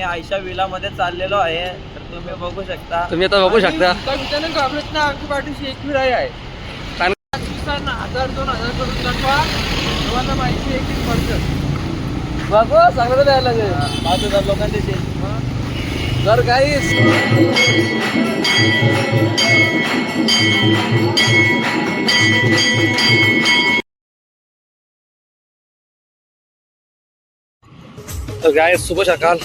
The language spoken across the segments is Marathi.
आम्ही आयशा विला मध्ये चाललेलो आहे, तर तुम्ही बघू शकता. तुम्ही आता बघू शकता. घाबरत ना आमच्या पाठीशी एक विराई आहे. कारण 1000-2000 करून दाखवा, तुम्हाला माहिती आहे की पडतं. बाबा चांगलं द्यायला लागेल. 5000 लोकांचे शेत. तर गाईस शुभ सकाळ,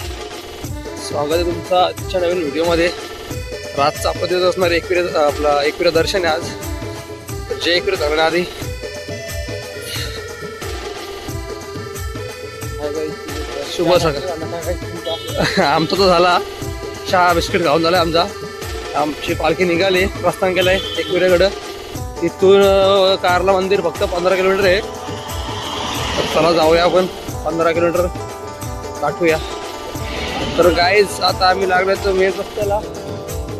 स्वागत आहे तुमचा आजच्या नवीन व्हिडिओमध्ये. रातचा आपला दिवस असणार एकविरा दर्शन आहे आज. जे एकविरा धरण्याआधी शुभ सकाळ. आमचा तो झाला, चहा बिस्किट खाऊन झालाय आमचा. आमची पालखी निघाली, प्रस्थान केलंय एकविराकडं. इथून कारला मंदिर फक्त 15 किलोमीटर आहे. तर चला जाऊया आपण 15 किलोमीटर गाठूया. तर गाईज आता आम्ही लागलो मेन रस्त्याला,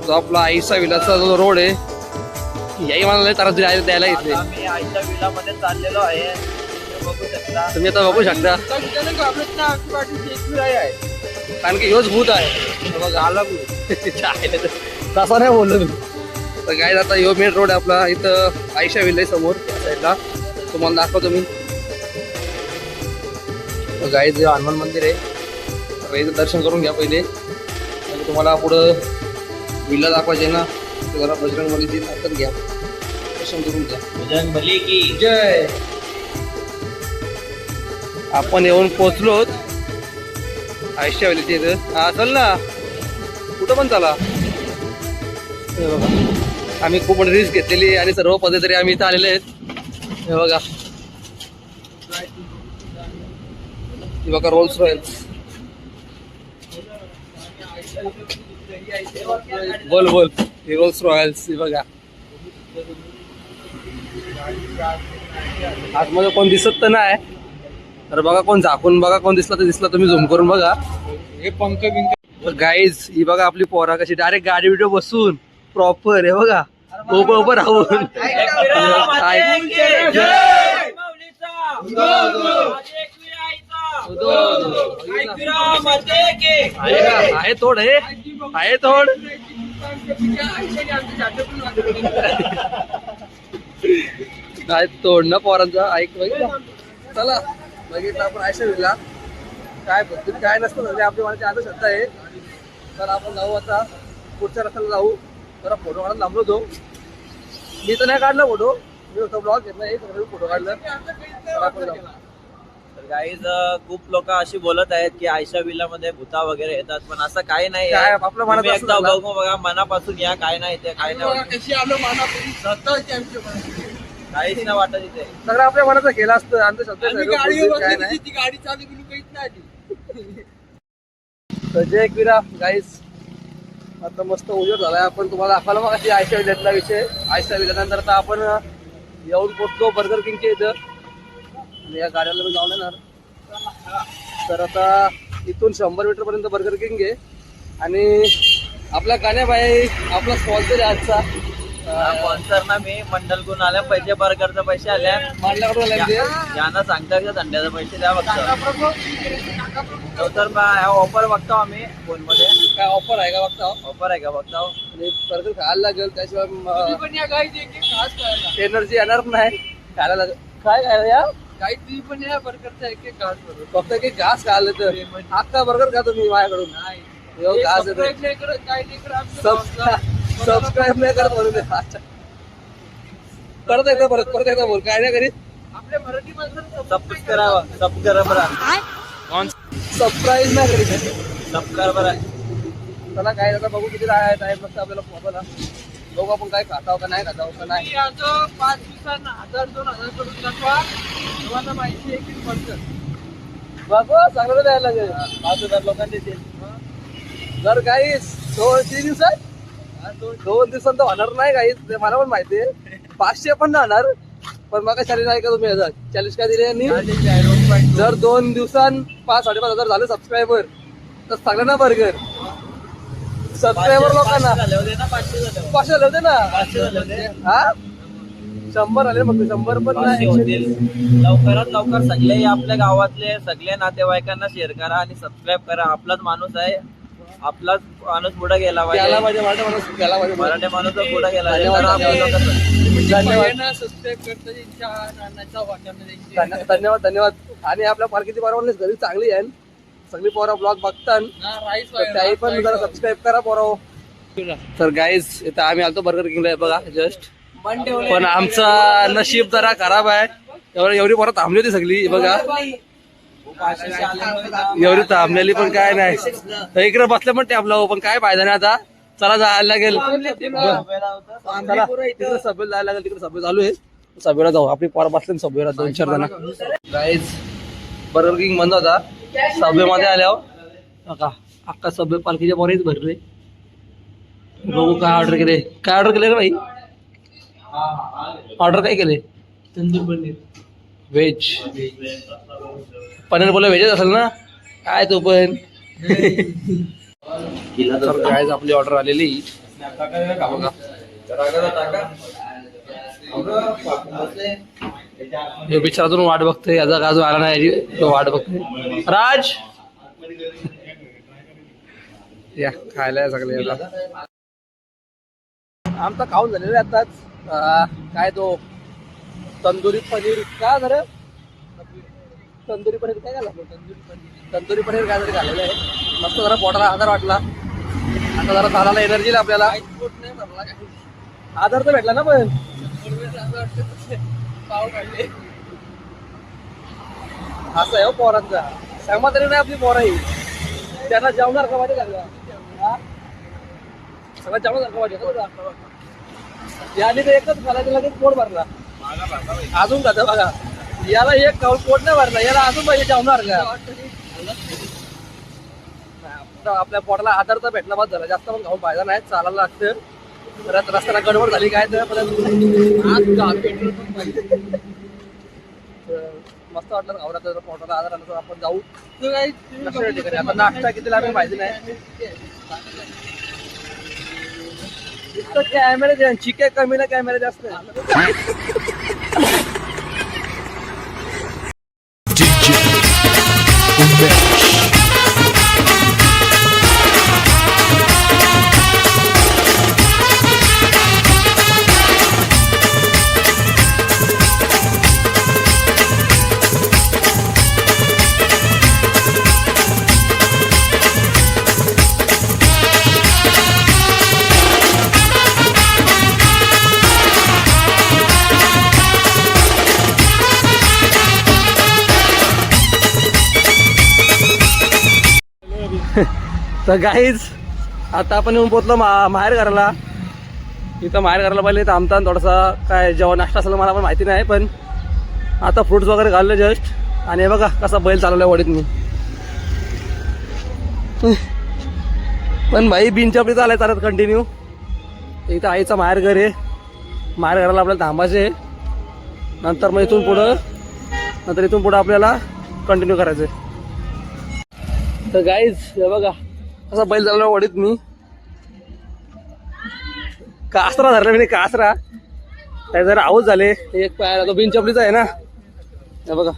जो आपला आयशा विलाचा जो रोड आहे, याही मला तारा द्यायला येते. आम्ही आयशा विला मध्ये चाललेलो आहे, तुम्ही बघू शकता. तुम्ही आता बघू शकता, घाबरत ना आमच्या पाठीशी एक विराई आहे. कारण की ह्योच भूत आहे. बघा आला तसा नाही बोललो मी. तर गाईज आता ह्यो मेन रोड आहे आपला, इथं आयशा विला आहे समोर त्या साईडला. तुम्हाला दाखवतो मी. गाईज हनुमान मंदिर आहे, तर इथं दर्शन करून घ्या पहिले. म्हणजे तुम्हाला पुढं विला दाखवायचे ना, तर जरा बजरंग बलीची ताकद घ्या, दर्शन करून घ्या. बजरंग बली की जय. आपण येऊन पोचलो आयशा विलीच्या इथं. हा चल ना, कुठं पण चला. हे बघा, आम्ही खूप मोठी रिस्क घेतलेली आणि सर्व पद्धती आम्ही इथं आलेले आहेत. हे बघा, हे बघा रोल्स रॉयल्स. बोल बोल, हे रोल्स रॉयल्स. हे बघा, आतमध्ये कोण दिसत तर नाही, तर बघा कोण झाकून बघा, कोण दिसला तर दिसला. तुम्ही झूम करून बघा. हे पंख बिंक गाईज ही बघा आपली पोरा कशी डायरेक्ट गाडी व्हिडिओ बसून प्रॉपर. हे बघा उभं राहून. आहे थोड, हे आहे थोड. काय तोडणं पोरांचा ऐक बघितलं. चला बघितलं आपण आयशा विला काय पद्धती काय नसतं म्हणजे आपल्या मनाची आता श्रद्धा आहे. तर आपण जाऊ आता पुढच्या रस्त्याला जाऊ. जरा फोटो काढायला लांबलो होतो मी, तर नाही काढला फोटो, मी होतो ब्लॉग घेतला एक फोटो काढला. तर आपण जाऊ. तर गाईज खूप लोक अशी बोलत आहेत की आयशा विला मध्ये भूता वगैरे येतात, पण असं काही नाही. काय आपल्या मनात तुम्ही असं एकदा झालं. बघू बघा, मनापासून या. काय नाही ते, काय नाही वाटत. कशी आलो मानापूर्वी श्रद्धा होती आमच्या मनात. काहीच नाही वाटत इथे. सगळं आपल्या मनाचं केलं असतं. आमचं श्रद्धा आम्ही सर्व गाडीवर बोलतील, काय बसली नाही. ती गाडी चालू गेली काहीच नाही आली. तर जय एकविरा गाईस. आता मस्त उजेड झालाय. आपण तुम्हाला दाखवला मग अशी आयशा विल्यातला विषय. आयशा विल्यानंतर आता आपण येऊन पोचलो बर्गर किंगच्या इथं, आणि या गाड्याला मी जाऊन येणार. तर आता इथून 100 मीटर पर्यंत बर्गर किंग आहे. आणि आपला कान्याबाई आपला स्पॉन्सर आहे आजचा. स्पॉन्सर ना मी मंडलकडून आल्या, पैसे बर्गरचे पैसे आल्या. मांडल्याकडून आलाय ते. यांना सांगता का धंद्याचे पैसे द्या बघता. तर ऑफर बघतो आम्ही फोन मध्ये. काय ऑफर आहे का बघता. ऑफर आहे का बघता. आणि बर्गर खायला लागेल, त्याशिवाय तुम्ही पण या गाईत एक खास खायला. एनर्जी येणार नाही. खायला लागेल. काय खायला या गाईत तुम्ही पण या बर्गरचा एक घास बरोबर. फक्त की घास खायला तर अख्खा बर्गर खा तुम्ही माझ्याकडून. यो घास येतो. सबस्क्राईब नाही करत, काय नाही करत. आमच्या सबस्क्राईब नाही करत म्हणून. परत एकदा बोल काय नाही करीत. आपल्या मराठी माणसाला सबस्क्राईब सबस्क्राईब नाही करीत. सबस्क्राईबर आहे. चला काय आता बघू किती टाइम लागतं आपल्याला मोबाईलला. बघू आपण काय खाताव का नाही खाताव का नाही. 5 दिवसांना 1000-2000 करून दाखवा, तुम्हाला माहिती आहे की पडतं. बघू चांगलं द्यायला लागेल. 5000 लोकांचे शेत. जर काही 2-3 दिवसात 2 दिवसांत तर होणार नाही काही, ते मला पण माहिती आहे. 500 पण नाही होणार. पण मग चॅलेंज आहे का तुम्ही, 40 काय दिले यांनी. जर 2 दिवसांत 5-5.5 हजार झाले सबस्क्रायबर तर चांगलं ना बर्गर. सबस्क्रायबर लोकांना 500 झाले होते ना. 500 झाले होते. 500 झाले होते ना. 500 झाले होते. हा 100 आले फक्त 100 पण 500 नाही. होतील. लवकरात लवकर सगळे आपल्या गावातले सगळे नातेवाईकांना शेअर करा आणि सबस्क्राईब करा. आपलाच माणूस आहे, आपलाच माणूस पुढे गेला त्याला पाहिजे. पाहिजे मराठी माणूस त्याला पाहिजे. मराठी माणूस पुढे गेला पाहिजे. धन्यवाद. तर आपलं कसं? धन्यवाद सबस्क्राईब करता त्यांच्या नानाचा वाटाणा धन्यवाद धन्यवाद. आणि आपल्या पालखीची बरोबर घरी चांगली आहे, सगळी पोरं ब्लॉग बघतात राईस तर त्याही पण जरा सबस्क्राईब करा पोरं. तर गाईज इथं आम्ही आलतो बर्गर किंगला बघा जस्ट, पण आमचा नशीब जरा खराब आहे. एवढी पोरं थांबली होती सगळी बघा, एवढी थांबलेली पण काय नाही. तर इकडे बसले पण टॅबला पण काय फायदा नाही. आता चला जायला लागेल, चला तिकडे सभेला जायला लागेल. तिकडे सभे चालू आहे, सभेला जाऊ. आपली पोरं बसले सभेला 2-4 जण. गाईज बर्गर किंग बंद होता, सभेमध्ये आल्यावर का अख्खा सभे पालखीच्या पोरेच भरले. बघू काय ऑर्डर केले. काय ऑर्डर केले रे भाई? ऑर्डर काय केले? तंदूर पनीर व्हेज पनीर बोला व्हेजच असेल ना काय तू पण. तर गाईज आपली ऑर्डर आलेली. हे बिचारातून वाट बघतोय, याचा गाजू आला नाही तो वाट बघतोय. राज या खायला सगळे आमचा खाऊन झालेला आताच. काय तो तंदुरी पनीर काय झालं, तंदुरी पनीर काय झालं, तंदुरी पनीर काय तरी झालेलं आहे. मस्त जरा पोटाला आधार वाटला. आता जरा चालायला एनर्जी आपल्याला. आधार तर भेटला ना पण. पाव काढले असं आहे हो पोरांचा. सहमत तरी नाही आपली पोरं ही. त्यांना जेवणार का माहिती का? सगळं जेवणार का माहिती याने तर एकच खायला लगेच पोट भरला. अजून का बघा, याला एक खाऊन पोट नाही भरला, याला अजून पाहिजे जेवणार का? आपल्या पोटाला आधार तर भेटला बाद झाला. जास्त पण खाऊन फायदा नाही, चालायला लागतं. परत रस्त्याला गडबड झाली काय तर परत मस्त वाटलं खाऊन. आता पोटाला आधार आला तर आपण जाऊ ठिकाणी. आता नाश्ता किती लागेल माहिती नाही. इतकं कॅमेरे चिके कमी ना कॅमेरे जास्त. तर गाईज आता आपण येऊन पोचलो माहेर घराला. इथं माहेर घराला पहिले थांबता थोडासा काय जेव्हा नाश्ता असेल मला पण माहिती नाही. पण आता फ्रुट्स वगैरे घालले जस्ट. आणि हे बघा कसा बैल चालवलाय वडीत मी. पण भाई बिनचपडी चालाय चालत कंटिन्यू. इथं आईचा माहेर घर आहे. माहेर घराला आपल्याला थांबायचे. नंतर मग इथून पुढं आपल्याला कंटिन्यू करायचं आहे. तर गाईज हे बघा कसा बैल चालला वडीत मी. कासरा धरला मी, कासरा काय जरा आऊज झाले. एक पायाला तो बिन चपलीचा आहे ना, हे बघा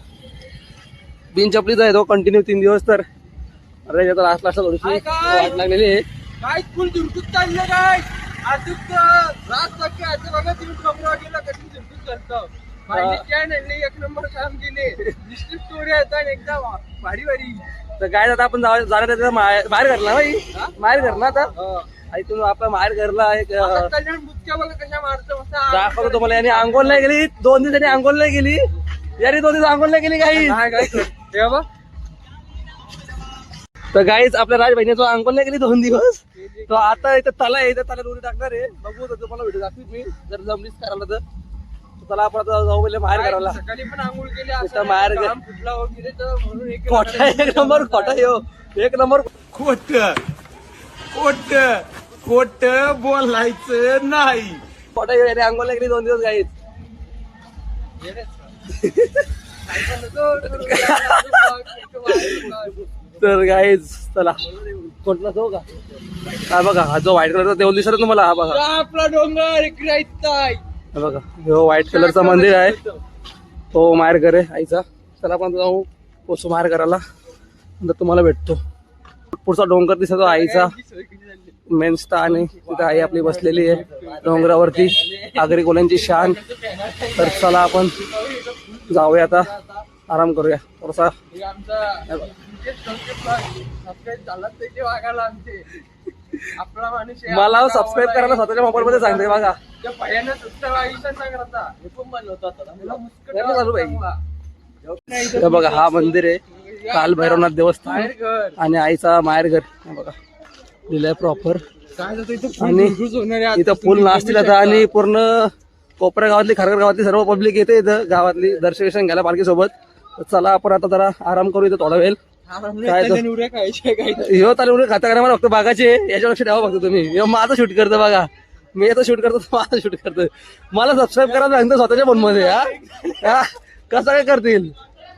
बिन चपलीचा आहे तो कंटिन्यू 3 दिवस. तर अरे त्याचा लास्ट थोडीशी वाट लागलेली आहे. काय फुल झुरकूत काढलं काय अजून रात बाकी आज बघा तुम्ही कमरा गेला कधी झुरकूत करतो. एक नंबर काम केले. डिस्ट्रिक्ट स्टोरी आता एकदम भारी भारी. तर काय आता आपण जाणार बाहेर घरला भाई, बाहेर घर ना आता. इथून आपल्या बाहेर घरला एक कल्याण बुचक्या बघा कशा मारतो. दाखवतो तुम्हाला. याने आंघोळ नाही गेली 2 दिवसांनी, आंघोळ नाही गेली याने 2 दिवस आंघोळ नाही गेली काही. तर गाईच आपल्या राज बहिणीचं आंघोळ नाही गेली 2 दिवस. तो आता इथं तला आहे, इथं तला उडी टाकणार आहे. बघू तर तुम्हाला व्हिडिओ दाखवीत मी जर जमलीच करायला तर. चला आपण आता जाऊ पहिले बाहेर करायला. सकाळी पण आंघोळ केली इथं बाहेर फुटला वगैरे तर म्हणून एक खोटा एक नंबर खोटा येऊ एक नंबर खोट खोट खोट बोलायचं नाही. खोटा येऊ. याने आंघोळ नाही गेली 2 दिवस गाईच. तर गाईज चला कोणला जाऊ का? हा बघा हा जो व्हाईट कलरचा देऊल दिसत तुम्हाला, हा बघा आपला डोंगर इकडे हे बघा हो व्हाईट कलरचा मंदिर आहे, तो माहेर घर आहे आईचा. चला आपण जाऊ पोचू माहेर घराला, नंतर तुम्हाला भेटतो. पुढचा डोंगर दिसतो आईचा मेन स्थान आहे, तिथे आई आपली बसलेली आहे डोंगरावरती, आगरी कोल्यांची शान. तर चला आपण जाऊया आता, आराम करूया थोडासा. आपला माणूस आहे. मला सबस्क्राईब करायला स्वतःच्या मोबाईल मध्ये सांगते बघा. त्या भयानं सुद्धा आयुष्यात सांग आता. हे पण बनवतात आता. मला मुस्कट करणं चालू बाई. चांगला. हे बघा हा मंदिर आहे, काल भैरवनाथ देवस्थान बाहेर घर. आणि आईचा माहेर घर. हे बघा दिलंय प्रॉपर. काय जातं इथं आणि फुल होणार आहे. इथं फुल नाचतील आता, आणि पूर्ण कोपऱ्या गावातली खारघर गावातली सर्व पब्लिक येते इथं गावातली दर्शन घ्यायला पालखी सोबत. चला आपण आता जरा आराम करू इथं थोडा वेळ. काय तो ह्यो तालुका खाता करा मला फक्त बागाचे याच्या लक्ष ठेवा फक्त तुम्ही. ह्यो माझं शूट करतो बघा, मी येतो शूट करतो, माझं शूट करतो. मला सबस्क्राईब करायला सांगतो स्वतःच्या फोन मध्ये. हा कसं काय करतील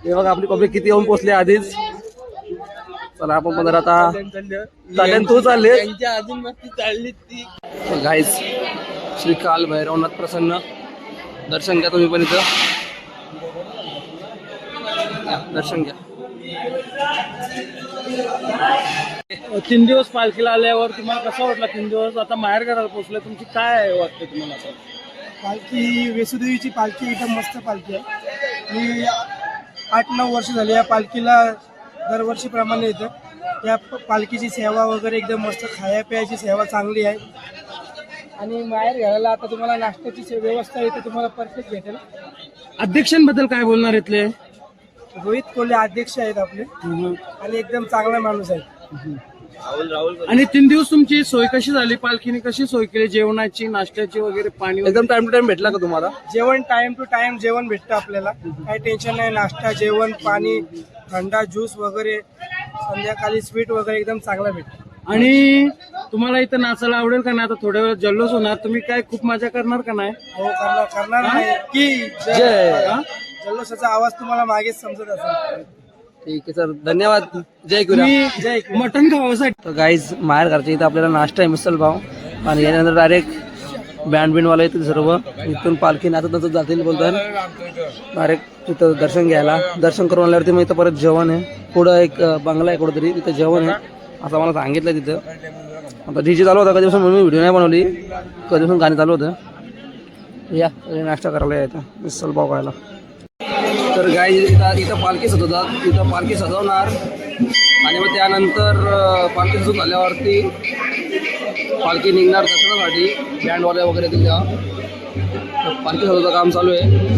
हे बघा. आपली पब्लिक किती येऊन पोहोचली आधीच. चला आपण पण जरा आता चालेल तू चालले अजून मस्ती चालली ती. गाईज. श्री काल भैरवनाथ प्रसन्न दर्शन घ्या तुम्ही पण इथं, दर्शन घ्या. 3 दिवस पालखीला आल्यावर तुम्हाला कसं वाटलं? 3 दिवस आता माहेर घराला पोहोचले, तुमची काय वाटतं तुम्हाला आता? पालखी वेसुदेवीची पालखी एकदम मस्त पालखी आहे. मी 8-9 वर्ष झाली या पालखीला दरवर्षीप्रमाणे येतं. या पालखीची सेवा वगैरे एकदम मस्त, खाया प्यायची सेवा चांगली आहे. आणि माहेर घराला आता तुम्हाला नाश्त्याची व्यवस्था इथे तुम्हाला परफेक्ट भेटेल. अध्यक्षांबद्दल काय बोलणार इथले? रोहित कोल्हे अध्यक्ष आहेत आपले, आणि एकदम चांगला माणूस आहे. आणि 3 दिवस तुमची सोय कशी झाली? पालखीने कशी सोय केली? जेवणाची, नाश्त्याची वगैरे, पाणी वगैरे? एकदम टाइम टू टाइम भेटला का तुम्हाला? जेवण टाइम टू टाइम जेवण भेटतं आपल्याला, काही टेन्शन नाही. नाश्ता, जेवण, पाणी, थंडा ज्यूस वगैरे, संध्याकाळी स्वीट वगैरे एकदम चांगला भेटतं. आणि तुम्हाला इथं नाचायला आवडेल का नाही? आता थोड्या वेळात जल्लोष होणार, तुम्ही काय खूप मजा करणार का नाही? हो करणार नाही की जय. जल्लोषाचा आवाज तुम्हाला मागेच समजत असेल. ठीक आहे सर, धन्यवाद. जय गुरु. तुम्ही मटण खावासाठी तर गाईज माहेर घरच्या इथं आपल्याला नाश्ता आहे मिसल पाव, आणि यानंतर डायरेक्ट बँड बिंडवाला येतील सर्व. इथून पालखी नाचत जातील बोलतात डायरेक्ट तिथं दर्शन घ्यायला. दर्शन करून आल्यावरती मग इथं परत जेवण आहे. पुढं एक बंगला आहे कुठंतरी, तिथं जेवण आहे असं मला सांगितलं तिथं. आता डीजे चालू होता कधीपासून, म्हणून मी व्हिडिओ नाही बनवली, कधीपासून गाणी चालू होतं. या नाश्ता करायला यायचा मिसल पाव खायला. तर गाई इथं पालखी सजवतात, इथं पालखी सजवणार, आणि मग त्यानंतर पालखी सजवून झाल्यावरती पालखी निघणार दर्शनासाठी. बँडवाले वगैरे येतील तेव्हा. पालखी सजवचं काम चालू आहे.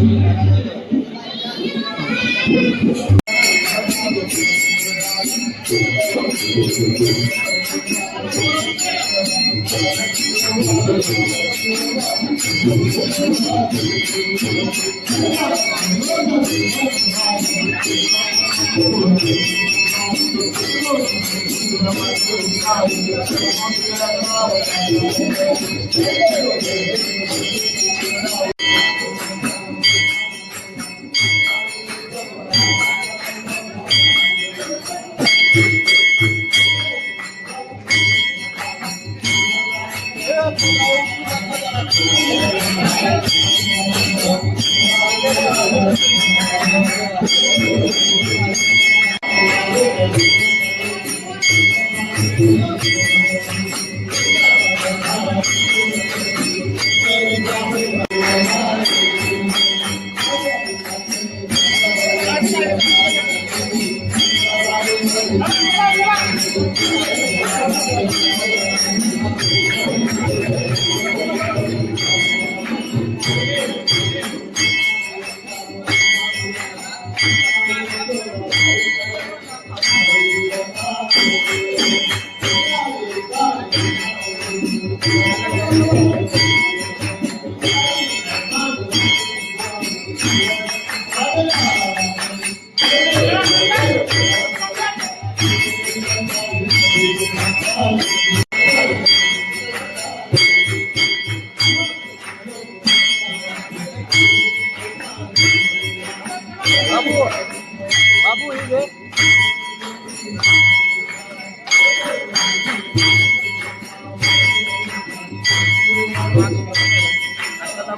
आता